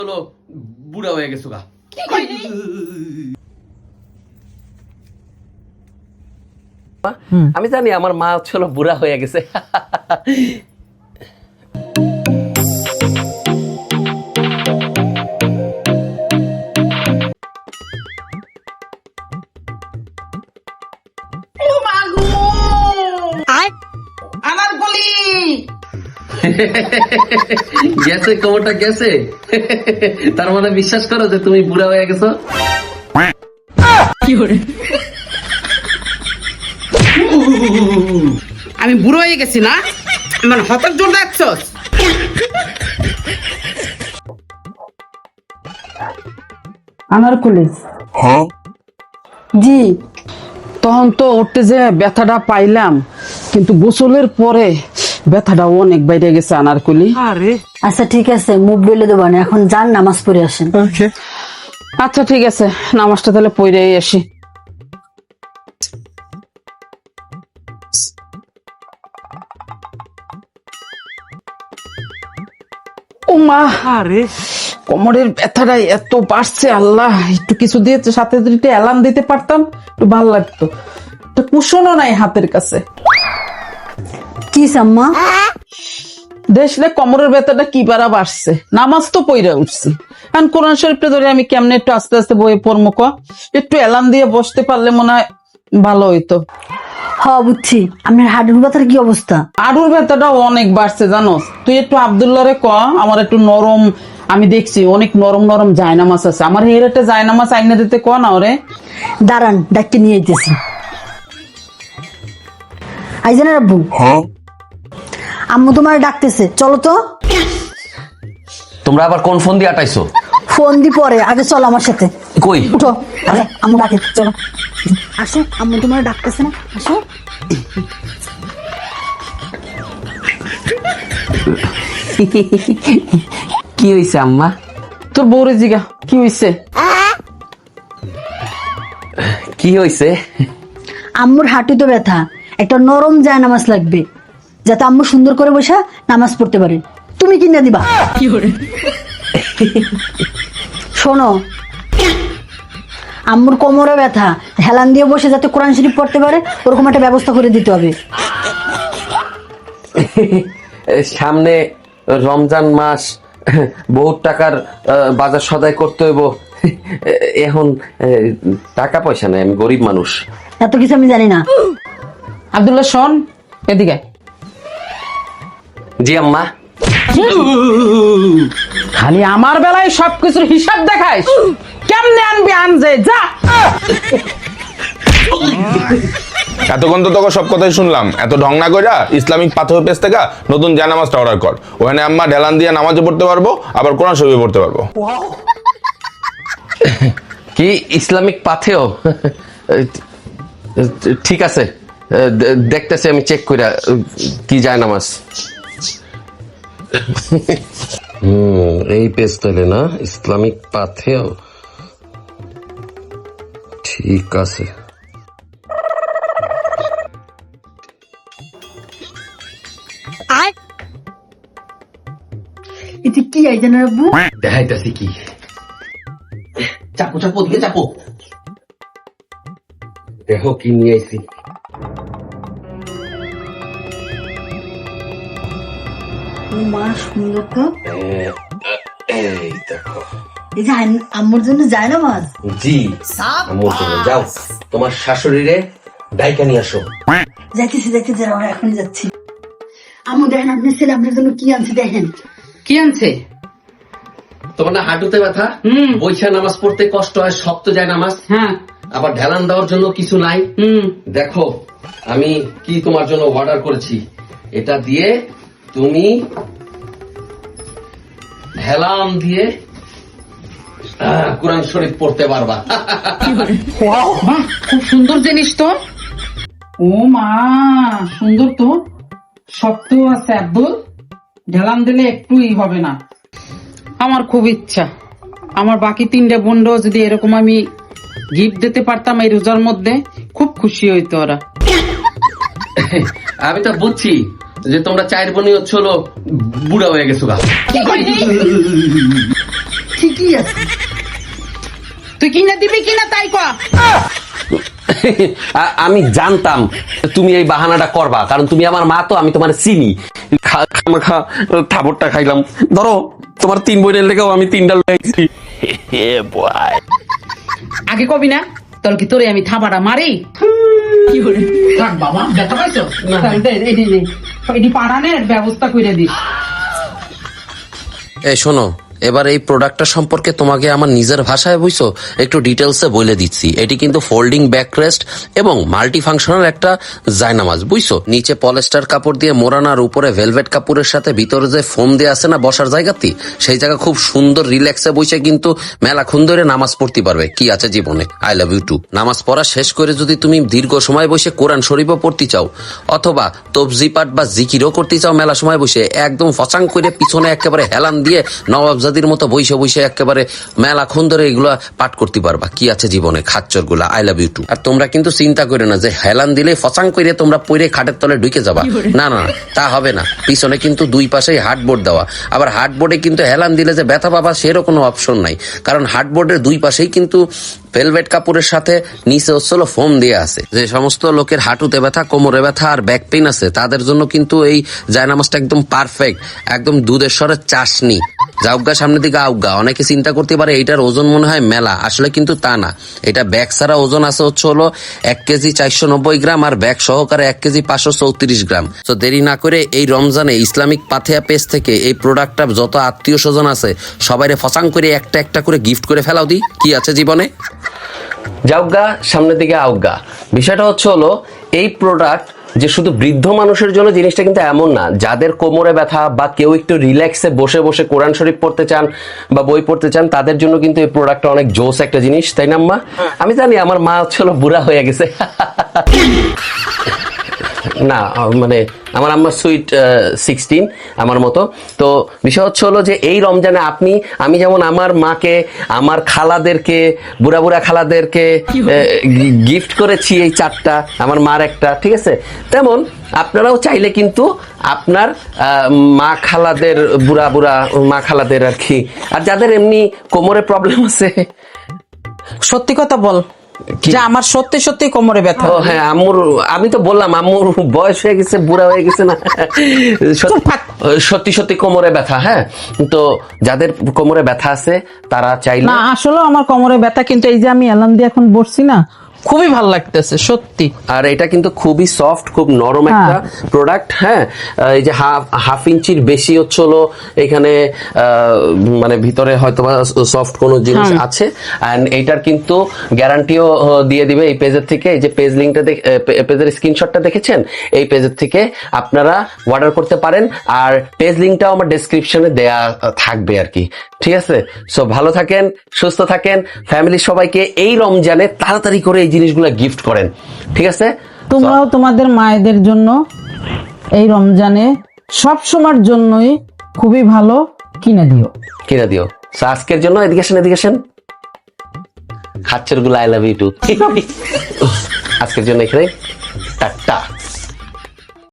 হলো বুড়া হয়ে গেছো গা। আমি জানি আমার মা হচ্ছিল বুড়া হয়ে গেছে। গেছে কোমরটা গেছে, তার মানে বিশ্বাস করো যে তুমি বুড়া হয়ে গেছো। আমি বুড়ো হয়ে গেছি না, মানে হঠাৎ জোর দেখছস। আনারকলি জি, তখন তো উঠতে যে ব্যথাটা পাইলাম, কিন্তু গোসলের পরে ব্যথাটা অনেক বাইরে গেছে আনারকলি। আচ্ছা ঠিক আছে, মুখ বেলে দেবো না, এখন যান নামাজ পড়ে আসেন। আচ্ছা ঠিক আছে, নামাজটা তাহলে পড়েই আসি। ও মা, আরে কোমরের ব্যথাটা এত বাড়ছে, আল্লাহ একটু কিছু দিয়ে সাথে যদি একটু অ্যালার্ম দিতে পারতাম একটু ভালো লাগতো। একটা কুশনও নাই হাতের কাছে। কি সাম্মা? দেখলে কোমরের ব্যথাটা কি বাড়া বাড়ছে, নামাজ তো পইরা উঠছি, এখন কোরআন শরীফটা ধরে আমি কেমনে একটু আস্তে আস্তে বইয়ে পড়বো ক, একটু অ্যালার্ম দিয়ে বসতে পারলে মনে হয় ভালো হইতো। হ বুঝছি, আপনার হাঁটুর ব্যথার কি অবস্থা? আড়ুর ব্যথাটাও অনেক বাড়ছে জানোস, তুই একটু আব্দুল্লাহরে ক আমার একটু নরম, আমি দেখছি অনেক নরম নরম জায়নামাজ আছে, আমার এর একটা জায়নামাজ আইনা দিতে ক না ওরে। দাঁড়ান, ডাক্তার নিয়ে যেতেছি। আইজানের আব্বু, আম্মু তোমার ডাকতেছে, চলো তো। তোমরা আবার কোন ফোন দিয়ে আটাইছো? ফোন দি পরে, আগে চলো আমার সাথে। কই? উঠো, আরে আম্মু ডাকে, চলো আসো, আম্মু তোমার ডাকতেছে না, আসো। কি হয়েছে আম্মা? তোর বউরে জিগা কি হইছে? কি হয়েছে? আম্মুর হাঁটু তো ব্যথা, একটা নরম যায় নামাজ লাগবে, যাতে আম্মু সুন্দর করে বসে নামাজ পড়তে পারে। তুমি কিনে দিবা। শোনো, আম্মুর কোমরে ব্যথা, হেলান দিয়ে বসে যাতে কোরআন শরীফ পড়তে পারে ওরকম একটা ব্যবস্থা করে দিতে হবে। সামনে রমজান মাস, বহুত টাকার বাজার সদাই করতে হইব, এখন টাকা পয়সা নাই, আমি গরিব মানুষ। এত কিছু আমি জানি না। আব্দুল্লাহ শোন এদিকে। জি আম্মা। খালি আমার বেলায় সবকিছুর হিসাব দেখাইস, কেমনে আনবি আনজে যা। এতক্ষণ তো তোকে সব কথাই শুনলাম, এত ঢং না কইরা ইসলামিক পাথর পেজ থেকে নতুন জানামাজটা অর্ডার কর। ওখানে আম্মা ঢেলান দিয়ে নামাজও পড়তে পারবো, আবার কোরআন শরীফ পড়তে পারবো। কি ইসলামিক পাথেও? ঠিক আছে, দেখতেছি আমি চেক কইরা কি যায় নামাজ। এই পেজ তৈরি না, ইসলামিক পাথেও, ঠিক আছে। এটা কি আইজানের আব্বু? দেখাইতেছি কি, চাপো চাপো দিয়ে চাপো, দেখো কি নিয়ে আইছি। মা সুন্দর তো, এই দেখো। এই যে আম্মুর জন্য যায় নামাজ। জি আম্মুর জন্য। যাও তোমার শাশুড়িরে ডাইকা নিয়ে আসো। যাইতেছি যাইতেছি, আমরা এখনই যাচ্ছি। আম্মু দেখেন আপনার ছেলে আপনার জন্য কি আনছে, দেখেন। কি আনছে? তোমার না হাঁটুতে ব্যথা, বৈশা নামাজ পড়তে কষ্ট হয়, শক্ত যায় নামাজ, হ্যাঁ। আবার ঢেলান দেওয়ার জন্য কিছু নাই। দেখো আমি কি তোমার জন্য অর্ডার করেছি, এটা দিয়ে তুমি হেলাম দিয়ে কোরআন শরীফ পড়তে পারবা। বাহ, খুব সুন্দর জিনিস তো। ও মা, সুন্দর তো, শক্ত আছে আব্দুল, ঢেলান দিলে একটুই হবে না। আমার খুব ইচ্ছা আমার বাকি তিনটা বোনরাও যদি এরকম আমি গিফট দিতে পারতাম এই রোজার মধ্যে, খুব খুশি হইতো ওরা। আমি তো বুঝছি যে তোমরা চার বোনই হচ্ছে হলো বুড়া হয়ে গেছো গা। কি আছে তুই কিনে দিবি কিনা তাই ক আমি জানতাম তুমি এই বাহানাটা করবা, কারণ তুমি আমার মা, তো আমি তোমার চিনি। খামাখা থাবরটা খাইলাম। ধরো তোমার 3 বোনের লেগেও আমি 3টা লইছি। আগে কবি না তোর কি তোরে আমি থাবাটা মারি কি করে থাক বাবা ব্যথা পাইছো এটি পাড়ানের ব্যবস্থা করে দিস। এই শোনো, এবার এই প্রোডাক্টটা সম্পর্কে তোমাকে আমার নিজের ভাষায় বুঝছো একটু ডিটেলসে বলে দিচ্ছি। এটি কিন্তু ফোল্ডিং ব্যাকরেস্ট এবং মাল্টি ফাংশনাল একটা জায়নামাজ, বুঝছো। নিচে পলিস্টার কাপড় দিয়ে মোড়ানোর উপরে ভেলভেট কাপড়ের সাথে ভিতরে যে ফোম দিয়ে আছে না বসার জায়গাতে, সেই জায়গা খুব সুন্দর রিল্যাক্সে বসে কিন্তু মেলাক্ষণ ধরে নামাজ পড়তে পারবে। কি আছে জীবনে, আই লাভ ইউ টু। নামাজ পড়া শেষ করে যদি তুমি দীর্ঘ সময় বসে কোরআন শরীফও পড়তে চাও অথবা তবজি পাঠ বা জিকিরও করতে চাও মেলা সময় বসে, একদম ফচাং করে পিছনে একেবারে হেলান দিয়ে নবাবজাদির মতো বইসে বইসে একেবারে মেলাক্ষণ ধরে এগুলা পাঠ করতে পারবা। কি আছে জীবনে, খাচ্চর গুলা, আই লাভ ইউ টু। আর তোমরা কিন্তু চিন্তা করে না যে হেলান দিলে ফচাং করে তোমরা পরে খাটের তলে ঢুকে যাবা, না না তা হবে না। পিছনে কিন্তু 2 পাশেই হার্ডবোর্ড দেওয়া, আবার হার্ডবোর্ডে কিন্তু হেলান দিলে যে ব্যথা পাবা সেরকম কোনো অপশন নাই, কারণ হার্ডবোর্ডের 2 পাশেই কিন্তু ভেলভেট কাপড়ের সাথে নিচে হচ্ছিল ফোম দিয়ে আছে। যে সমস্ত লোকের হাঁটুতে ব্যথা, কোমরে ব্যথা আর ব্যাক পেইন আছে তাদের জন্য কিন্তু এই জায়নামাজটা একদম পারফেক্ট, একদম দুধের স্বরে চাশনি। যাওগা সামনে দিকে আউগা। অনেকে চিন্তা করতে পারে এইটার ওজন মনে হয় মেলা, আসলে কিন্তু তা না। এটা ব্যাগ ছাড়া ওজন আছে হলো 1 কেজি 490 গ্রাম আর ব্যাগ সহকারে 1 কেজি 534 গ্রাম। তো দেরি না করে এই রমজানে ইসলামিক পাথেয়া পেজ থেকে এই প্রোডাক্টটা যত আত্মীয় স্বজন আছে সবাইরে ফসাং করে একটা একটা করে গিফট করে ফেলাও দি। কি আছে জীবনে, যাওগা সামনের দিকে আউগা। বিষয়টা হলো এই প্রোডাক্ট যে শুধু বৃদ্ধ মানুষের জন্য জিনিসটা কিন্তু এমন না। যাদের কোমরে ব্যথা বা কেউ একটু রিল্যাক্সে বসে বসে কোরআন শরীফ পড়তে চান বা বই পড়তে চান তাদের জন্য কিন্তু এই প্রোডাক্টটা অনেক জোস একটা জিনিস, তাই না আম্মা? আমি জানি আমার মা বুড়া হয়ে গেছে না, মানে আমার আম্মা সুইট 16 আমার মতো। তো বিষয় হলো যে এই রমজানে আমি যেমন আমার মাকে, আমার খালাদেরকে, বুড়া বুড়া খালাদেরকে গিফট করেছি এই 4টা, আমার মার একটা, ঠিক আছে, তেমন আপনারাও চাইলে কিন্তু আপনার মা খালাদের, বুড়া বুড়া মা খালাদের আর কি, আর যাদের এমনি কোমরে প্রবলেম আছে। সত্যি কথা বল যে আমার সত্যি সত্যি কোমরে ব্যথা। ও হ্যাঁ, আমি তো বললাম আম্মুর বয়স হয়ে গেছে, বুড়া হয়ে গেছে না, সত্যি সত্যি কোমরে ব্যথা। হ্যাঁ, তো যাদের কোমরে ব্যথা আছে তারা চাইলে না, আসলে আমার কোমরে ব্যথা, কিন্তু এই যে আমি এলান দিয়ে এখন বসছি না, খুবই ভালো লাগতেছে সত্যি। আর এটা কিন্তু খুবই সফট, খুব নরম একটা প্রোডাক্ট। হ্যাঁ, এই যে হাফ ইঞ্চির বেশি হলো এখানে, মানে ভিতরে হয়তো সফট কোনো জিনিস আছে। এন্ড এইটার কিন্তু গ্যারান্টিও দিয়ে দিবে এই পেজের থেকে। এই যে পেজ লিঙ্কটা, পেজের স্ক্রিনশটটা দেখেছেন, এই পেজের থেকে আপনারা অর্ডার করতে পারেন। আর পেজ লিঙ্কটাও আমার ডেসক্রিপশনে দেয়া থাকবে আর কি, ঠিক আছে? সো ভালো থাকেন, সুস্থ থাকেন, ফ্যামিলির সবাইকে এই রমজানে তাড়াতাড়ি করে এই জিনিসগুলো গিফট করেন, ঠিক আছে? তোমরাও তোমাদের মায়েদের জন্য এই রমজানে সব সময়ের জন্যই খুবই ভালো কিনে দিও। সো আজকের জন্য এদিকেশন খাচ্চর গুলো, আই লাভ ইউ টু। আজকের জন্য এখানে টাটা।